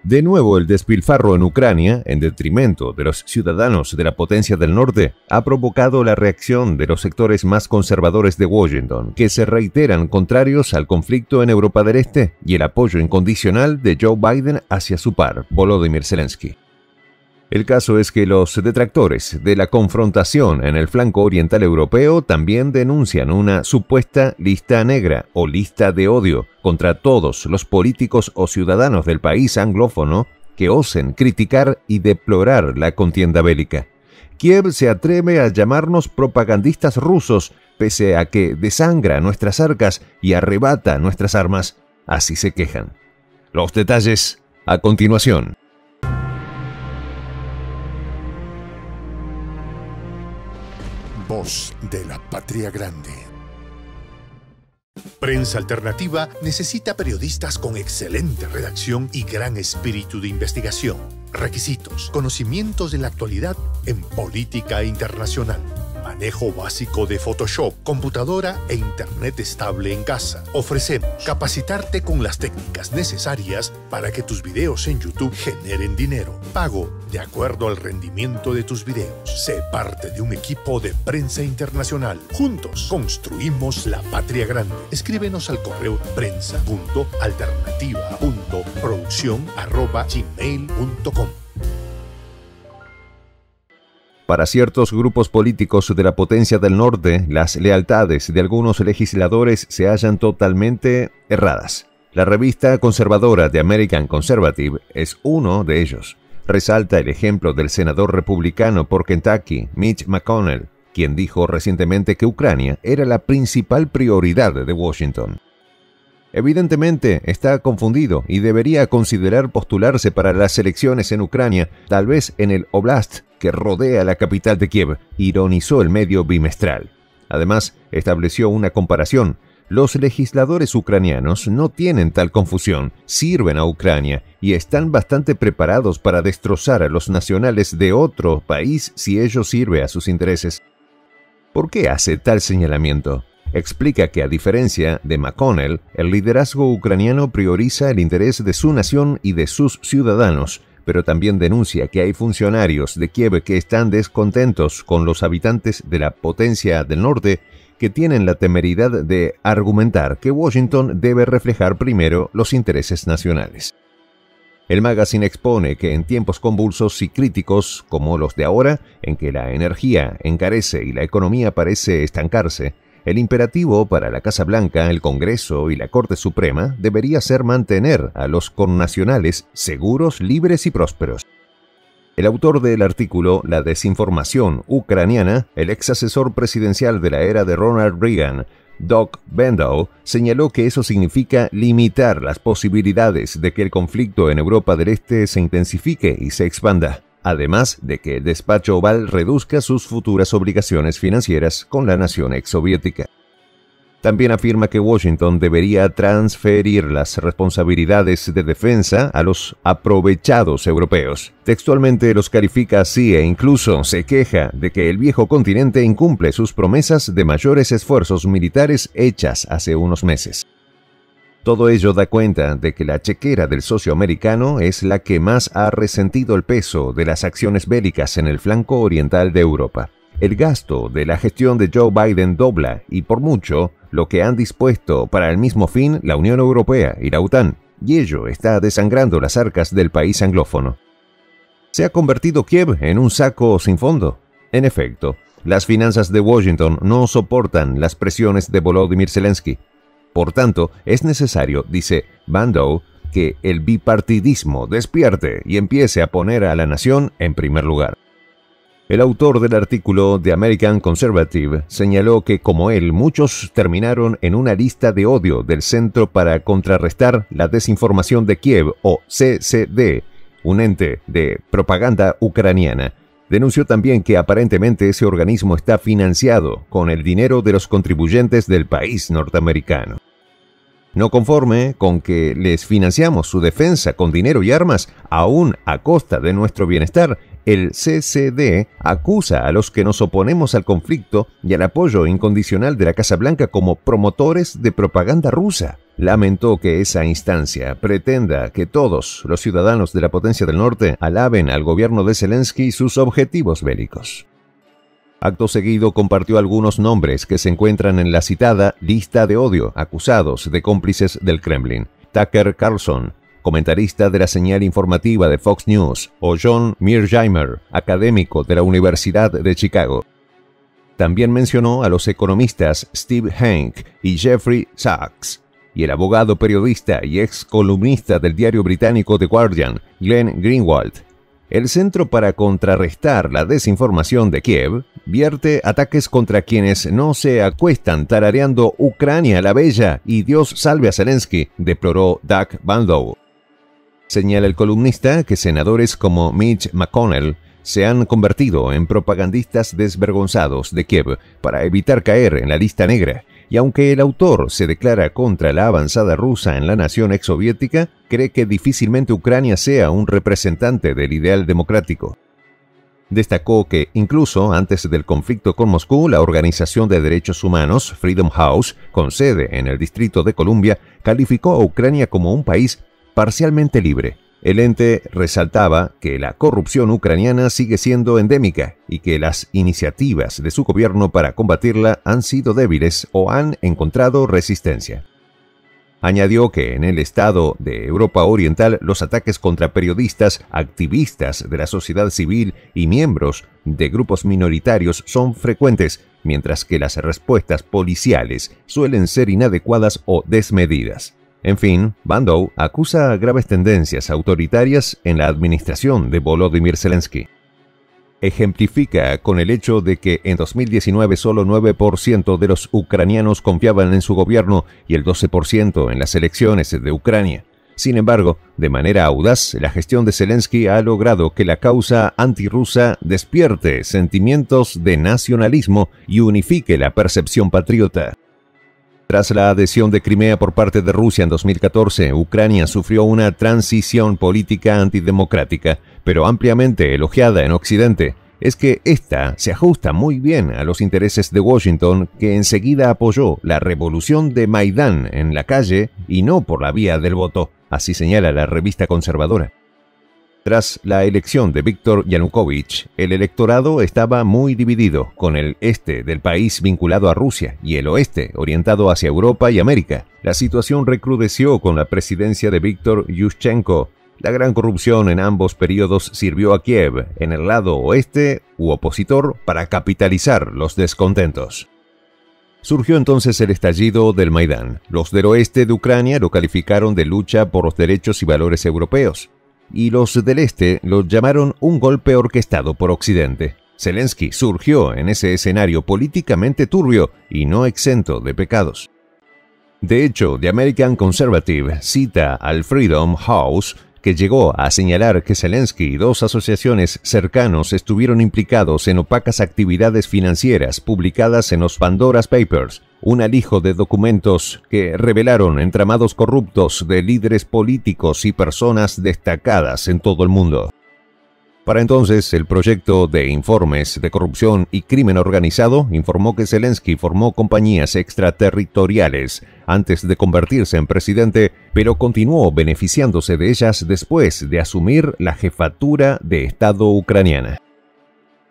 De nuevo, el despilfarro en Ucrania, en detrimento de los ciudadanos de la potencia del norte, ha provocado la reacción de los sectores más conservadores de Washington, que se reiteran contrarios al conflicto en Europa del Este y el apoyo incondicional de Joe Biden hacia su par, Volodymyr Zelensky. El caso es que los detractores de la confrontación en el flanco oriental europeo también denuncian una supuesta lista negra o lista de odio contra todos los políticos o ciudadanos del país anglófono que osen criticar y deplorar la contienda bélica. Kiev se atreve a llamarnos propagandistas rusos, pese a que desangra nuestras arcas y arrebata nuestras armas. Así se quejan. Los detalles a continuación. Voz de la Patria Grande. Prensa Alternativa necesita periodistas con excelente redacción y gran espíritu de investigación. Requisitos: conocimientos de la actualidad en política internacional, manejo básico de Photoshop, computadora e internet estable en casa. Ofrecemos capacitarte con las técnicas necesarias para que tus videos en YouTube generen dinero. Pago de acuerdo al rendimiento de tus videos. Sé parte de un equipo de prensa internacional. Juntos construimos la patria grande. Escríbenos al correo prensa.alternativa.produccion@gmail.com. Para ciertos grupos políticos de la potencia del norte, las lealtades de algunos legisladores se hallan totalmente erradas. La revista conservadora The American Conservative es uno de ellos. Resalta el ejemplo del senador republicano por Kentucky, Mitch McConnell, quien dijo recientemente que Ucrania era la principal prioridad de Washington. Evidentemente está confundido y debería considerar postularse para las elecciones en Ucrania, tal vez en el Oblast que rodea la capital de Kiev, ironizó el medio bimestral. Además, estableció una comparación. Los legisladores ucranianos no tienen tal confusión, sirven a Ucrania y están bastante preparados para destrozar a los nacionales de otro país si ello sirve a sus intereses. ¿Por qué hace tal señalamiento? Explica que, a diferencia de McConnell, el liderazgo ucraniano prioriza el interés de su nación y de sus ciudadanos, pero también denuncia que hay funcionarios de Kiev que están descontentos con los habitantes de la potencia del norte, que tienen la temeridad de argumentar que Washington debe reflejar primero los intereses nacionales. El magazine expone que en tiempos convulsos y críticos como los de ahora, en que la energía encarece y la economía parece estancarse, el imperativo para la Casa Blanca, el Congreso y la Corte Suprema debería ser mantener a los connacionales seguros, libres y prósperos. El autor del artículo La desinformación ucraniana, el ex asesor presidencial de la era de Ronald Reagan, Doug Bandow, señaló que eso significa limitar las posibilidades de que el conflicto en Europa del Este se intensifique y se expanda, además de que el despacho Oval reduzca sus futuras obligaciones financieras con la nación exsoviética. También afirma que Washington debería transferir las responsabilidades de defensa a los aprovechados europeos. Textualmente los califica así e incluso se queja de que el viejo continente incumple sus promesas de mayores esfuerzos militares hechas hace unos meses. Todo ello da cuenta de que la chequera del socio americano es la que más ha resentido el peso de las acciones bélicas en el flanco oriental de Europa. El gasto de la gestión de Joe Biden dobla, y por mucho, lo que han dispuesto para el mismo fin la Unión Europea y la OTAN, y ello está desangrando las arcas del país anglófono. ¿Se ha convertido Kiev en un saco sin fondo? En efecto, las finanzas de Washington no soportan las presiones de Volodymyr Zelensky. Por tanto, es necesario, dice Bandow, que el bipartidismo despierte y empiece a poner a la nación en primer lugar. El autor del artículo The American Conservative señaló que, como él, muchos terminaron en una lista de odio del Centro para Contrarrestar la Desinformación de Kiev, o CCD, un ente de propaganda ucraniana. Denunció también que aparentemente ese organismo está financiado con el dinero de los contribuyentes del país norteamericano. No conforme con que les financiamos su defensa con dinero y armas, aún a costa de nuestro bienestar, El CCD acusa a los que nos oponemos al conflicto y al apoyo incondicional de la Casa Blanca como promotores de propaganda rusa. Lamentó que esa instancia pretenda que todos los ciudadanos de la potencia del norte alaben al gobierno de Zelensky y sus objetivos bélicos. Acto seguido compartió algunos nombres que se encuentran en la citada lista de odio, acusados de cómplices del Kremlin. Tucker Carlson, comentarista de la señal informativa de Fox News, o John Mearsheimer, académico de la Universidad de Chicago. También mencionó a los economistas Steve Hank y Jeffrey Sachs, y el abogado, periodista y ex columnista del diario británico The Guardian, Glenn Greenwald. El Centro para Contrarrestar la Desinformación de Kiev vierte ataques contra quienes no se acuestan tarareando Ucrania la bella y Dios salve a Zelensky, deploró Doug Bandow. Señala el columnista que senadores como Mitch McConnell se han convertido en propagandistas desvergonzados de Kiev para evitar caer en la lista negra, y aunque el autor se declara contra la avanzada rusa en la nación exsoviética, cree que difícilmente Ucrania sea un representante del ideal democrático. Destacó que, incluso antes del conflicto con Moscú, la organización de derechos humanos Freedom House, con sede en el Distrito de Columbia, calificó a Ucrania como un país parcialmente libre. El ente resaltaba que la corrupción ucraniana sigue siendo endémica y que las iniciativas de su gobierno para combatirla han sido débiles o han encontrado resistencia. Añadió que en el estado de Europa Oriental los ataques contra periodistas, activistas de la sociedad civil y miembros de grupos minoritarios son frecuentes, mientras que las respuestas policiales suelen ser inadecuadas o desmedidas. En fin, Bandow acusa graves tendencias autoritarias en la administración de Volodymyr Zelensky. Ejemplifica con el hecho de que en 2019 solo 9% de los ucranianos confiaban en su gobierno y el 12% en las elecciones de Ucrania. Sin embargo, de manera audaz, la gestión de Zelensky ha logrado que la causa antirrusa despierte sentimientos de nacionalismo y unifique la percepción patriota. Tras la adhesión de Crimea por parte de Rusia en 2014, Ucrania sufrió una transición política antidemocrática, pero ampliamente elogiada en Occidente. Es que esta se ajusta muy bien a los intereses de Washington, que enseguida apoyó la revolución de Maidán en la calle y no por la vía del voto, así señala la revista conservadora. Tras la elección de Viktor Yanukovych, el electorado estaba muy dividido, con el este del país vinculado a Rusia y el oeste orientado hacia Europa y América. La situación recrudeció con la presidencia de Viktor Yushchenko. La gran corrupción en ambos periodos sirvió a Kiev, en el lado oeste u opositor, para capitalizar los descontentos. Surgió entonces el estallido del Maidán. Los del oeste de Ucrania lo calificaron de lucha por los derechos y valores europeos, y los del este lo llamaron un golpe orquestado por Occidente. Zelensky surgió en ese escenario políticamente turbio y no exento de pecados. De hecho, The American Conservative cita al Freedom House, que llegó a señalar que Zelensky y dos asociaciones cercanos estuvieron implicados en opacas actividades financieras publicadas en los Pandora's Papers, un alijo de documentos que revelaron entramados corruptos de líderes políticos y personas destacadas en todo el mundo. Para entonces, el proyecto de informes de corrupción y crimen organizado informó que Zelensky formó compañías extraterritoriales antes de convertirse en presidente, pero continuó beneficiándose de ellas después de asumir la jefatura de Estado ucraniana.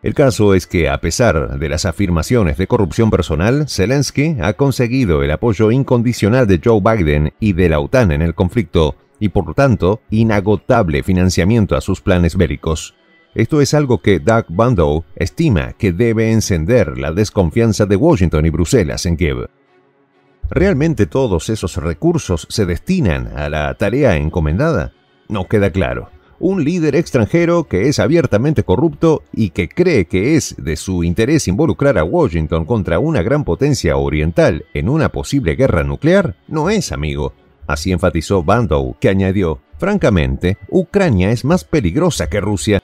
El caso es que, a pesar de las afirmaciones de corrupción personal, Zelensky ha conseguido el apoyo incondicional de Joe Biden y de la OTAN en el conflicto, y por tanto, inagotable financiamiento a sus planes bélicos. Esto es algo que Doug Bandow estima que debe encender la desconfianza de Washington y Bruselas en Kiev. ¿Realmente todos esos recursos se destinan a la tarea encomendada? No queda claro. Un líder extranjero que es abiertamente corrupto y que cree que es de su interés involucrar a Washington contra una gran potencia oriental en una posible guerra nuclear, no es amigo. Así enfatizó Bandow, que añadió: francamente, Ucrania es más peligrosa que Rusia.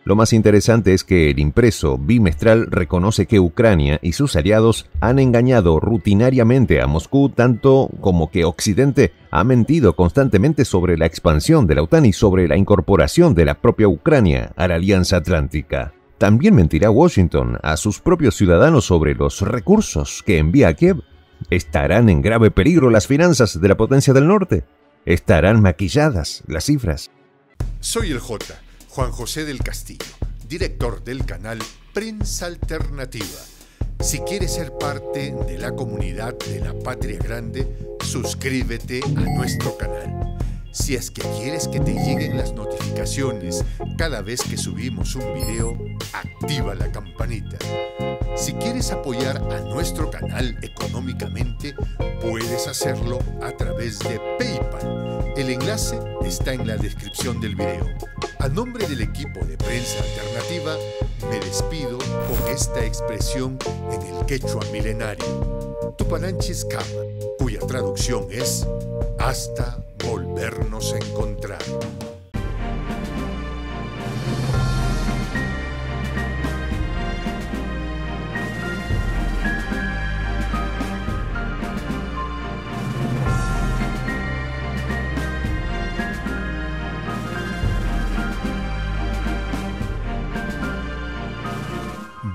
Lo más interesante es que el impreso bimestral reconoce que Ucrania y sus aliados han engañado rutinariamente a Moscú, tanto como que Occidente ha mentido constantemente sobre la expansión de la OTAN y sobre la incorporación de la propia Ucrania a la Alianza Atlántica. También mentirá Washington a sus propios ciudadanos sobre los recursos que envía a Kiev. ¿Estarán en grave peligro las finanzas de la potencia del norte? ¿Estarán maquilladas las cifras? Soy el Juan José del Castillo, director del canal Prensa Alternativa. Si quieres ser parte de la comunidad de la Patria Grande, suscríbete a nuestro canal. Si es que quieres que te lleguen las notificaciones cada vez que subimos un video, activa la campanita. Si quieres apoyar a nuestro canal económicamente, puedes hacerlo a través de PayPal. El enlace está en la descripción del video. A nombre del equipo de Prensa Alternativa, me despido con esta expresión en el quechua milenario, Tupananchis Kama, cuya traducción es hasta volvernos a encontrar.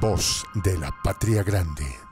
Voz de la Patria Grande.